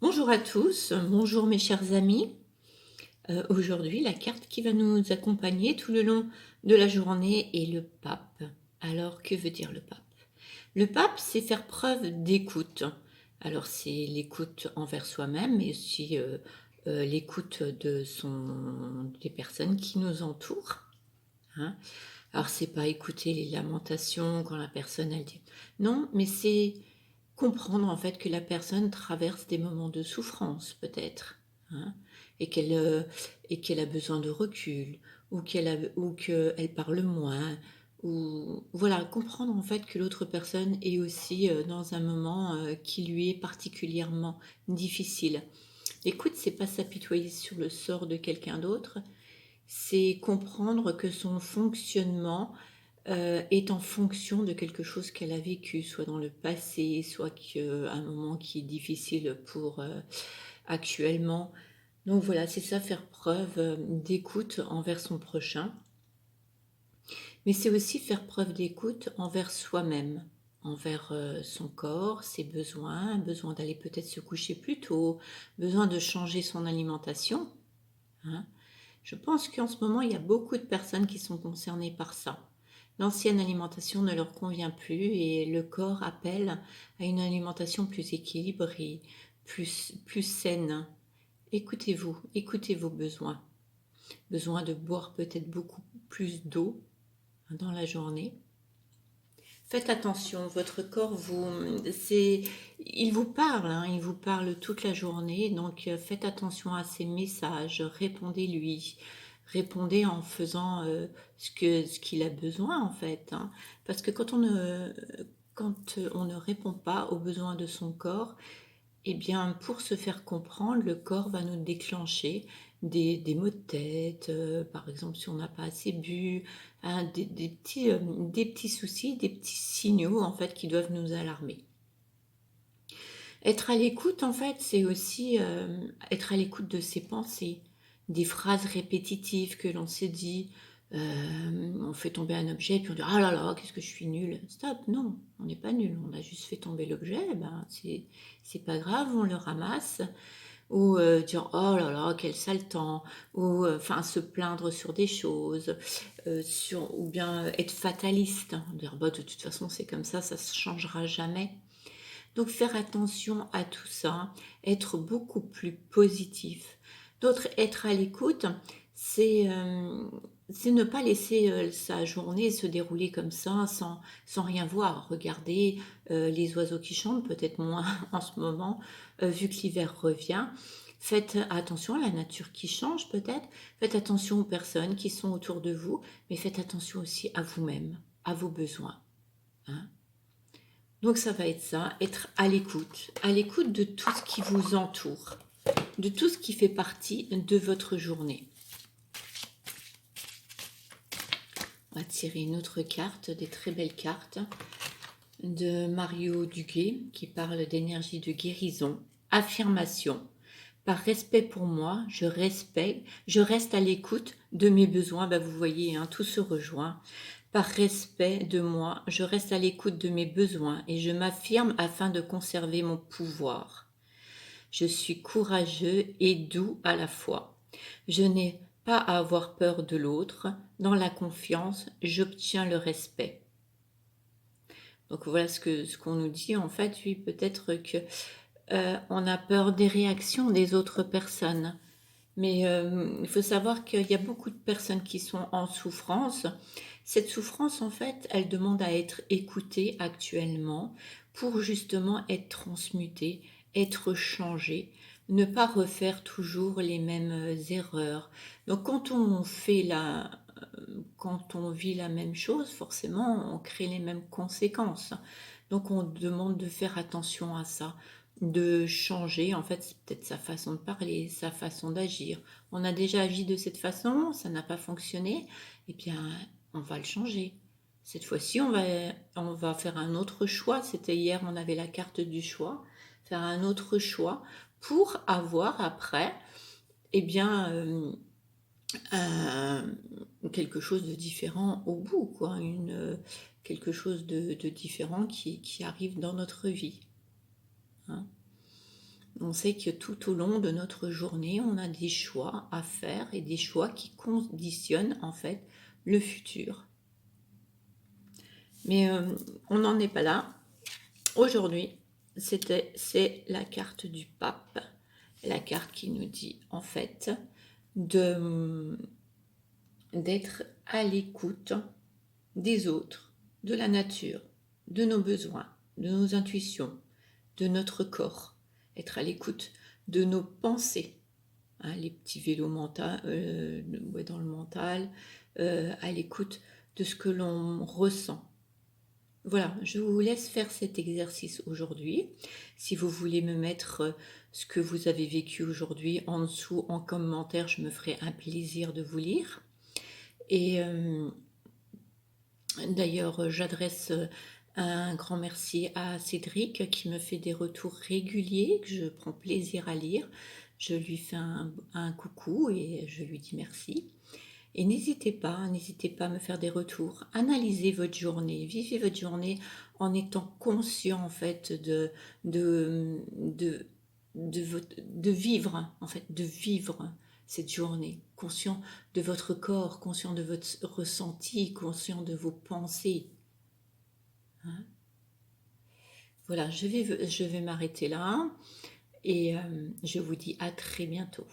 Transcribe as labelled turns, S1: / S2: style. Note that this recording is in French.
S1: Bonjour à tous, bonjour mes chers amis. Aujourd'hui, la carte qui va nous accompagner tout le long de la journée est le pape. Alors, que veut dire le pape? Le pape, c'est faire preuve d'écoute. Alors, c'est l'écoute envers soi-même, mais aussi l'écoute des personnes qui nous entourent. Hein. Alors, c'est pas écouter les lamentations quand la personne elle dit non, mais c'est comprendre en fait que la personne traverse des moments de souffrance peut-être, hein, et qu'elle a besoin de recul, ou qu'elle parle moins, ou voilà, comprendre en fait que l'autre personne est aussi dans un moment qui lui est particulièrement difficile. L'écoute, c'est pas s'apitoyer sur le sort de quelqu'un d'autre, c'est comprendre que son fonctionnement est en fonction de quelque chose qu'elle a vécu, soit dans le passé, soit un moment qui est difficile pour actuellement. Donc voilà, c'est ça, faire preuve d'écoute envers son prochain. Mais c'est aussi faire preuve d'écoute envers soi-même, envers son corps, ses besoins, besoin d'aller peut-être se coucher plus tôt, besoin de changer son alimentation. Hein. Je pense qu'en ce moment, il y a beaucoup de personnes qui sont concernées par ça. L'ancienne alimentation ne leur convient plus et le corps appelle à une alimentation plus équilibrée, plus saine. Écoutez-vous, écoutez vos besoins. Besoin de boire peut-être beaucoup plus d'eau dans la journée. Faites attention, votre corps il vous parle, hein, il vous parle toute la journée, donc faites attention à ses messages, répondez-lui, répondez en faisant ce qu'il a besoin en fait, hein. Parce que quand on ne répond pas aux besoins de son corps, eh bien, pour se faire comprendre, le corps va nous déclencher des maux de tête, par exemple si on n'a pas assez bu, hein, des petits soucis, des petits signaux en fait qui doivent nous alarmer. Être à l'écoute, en fait, c'est aussi être à l'écoute de ses pensées, des phrases répétitives que l'on s'est dit. On fait tomber un objet et puis on dit ah là là, qu'est-ce que je suis nulle. Stop, non, on n'est pas nul, on a juste fait tomber l'objet, ben c'est pas grave, on le ramasse. Ou dire oh là là, quel sale temps, ou enfin se plaindre sur des choses, ou bien être fataliste, hein, dire bah de toute façon c'est comme ça ne changera jamais. Donc faire attention à tout ça, être beaucoup plus positif. D'autres, être à l'écoute, c'est euh, c'est ne pas laisser sa journée se dérouler comme ça sans rien voir. Regarder les oiseaux qui chantent, peut-être moins en ce moment, vu que l'hiver revient. Faites attention à la nature qui change peut-être. Faites attention aux personnes qui sont autour de vous, mais faites attention aussi à vous-même, à vos besoins. Hein. Donc ça va être ça, être à l'écoute de tout ce qui vous entoure, de tout ce qui fait partie de votre journée. On va tirer une autre carte, des très belles cartes de Mario Duguay qui parle d'énergie de guérison, affirmation. Par respect pour moi, je reste à l'écoute de mes besoins. Bah, vous voyez, hein, tout se rejoint. Par respect de moi, je reste à l'écoute de mes besoins et je m'affirme afin de conserver mon pouvoir. Je suis courageux et doux à la fois. Je n'ai pas à avoir peur de l'autre. Dans la confiance, j'obtiens le respect. Donc voilà ce qu'on nous dit. En fait, oui, peut-être que on a peur des réactions des autres personnes. Mais il faut savoir qu'il y a beaucoup de personnes qui sont en souffrance. Cette souffrance, en fait, elle demande à être écoutée actuellement pour justement être transmutée, être changée, ne pas refaire toujours les mêmes erreurs. Donc quand on vit la même chose, forcément, on crée les mêmes conséquences. Donc on demande de faire attention à ça, de changer. En fait, c'est peut-être sa façon de parler, sa façon d'agir. On a déjà agi de cette façon, ça n'a pas fonctionné, eh bien, on va le changer. Cette fois-ci, on va faire un autre choix. C'était hier, on avait la carte du choix. Faire un autre choix pour avoir après, eh bien, euh, quelque chose de différent au bout, quoi. Quelque chose de différent qui arrive dans notre vie. Hein. On sait que tout au long de notre journée, on a des choix à faire et des choix qui conditionnent en fait le futur. Mais on n'en est pas là. Aujourd'hui, c'est la carte du pape, la carte qui nous dit en fait d'être à l'écoute des autres, de la nature, de nos besoins, de nos intuitions, de notre corps, être à l'écoute de nos pensées, hein, les petits vélos mentaux, dans le mental, à l'écoute de ce que l'on ressent. Voilà, je vous laisse faire cet exercice aujourd'hui. Si vous voulez me mettre ce que vous avez vécu aujourd'hui en dessous en commentaire, je me ferai un plaisir de vous lire. Et d'ailleurs, j'adresse un grand merci à Cédric qui me fait des retours réguliers, que je prends plaisir à lire. Je lui fais un coucou et je lui dis merci. Et n'hésitez pas à me faire des retours. Analysez votre journée, vivez votre journée en étant conscient en fait de, de, de vivre, en fait, de vivre cette journée, conscient de votre corps, conscient de votre ressenti, conscient de vos pensées. Hein. Voilà, je vais m'arrêter là et je vous dis à très bientôt.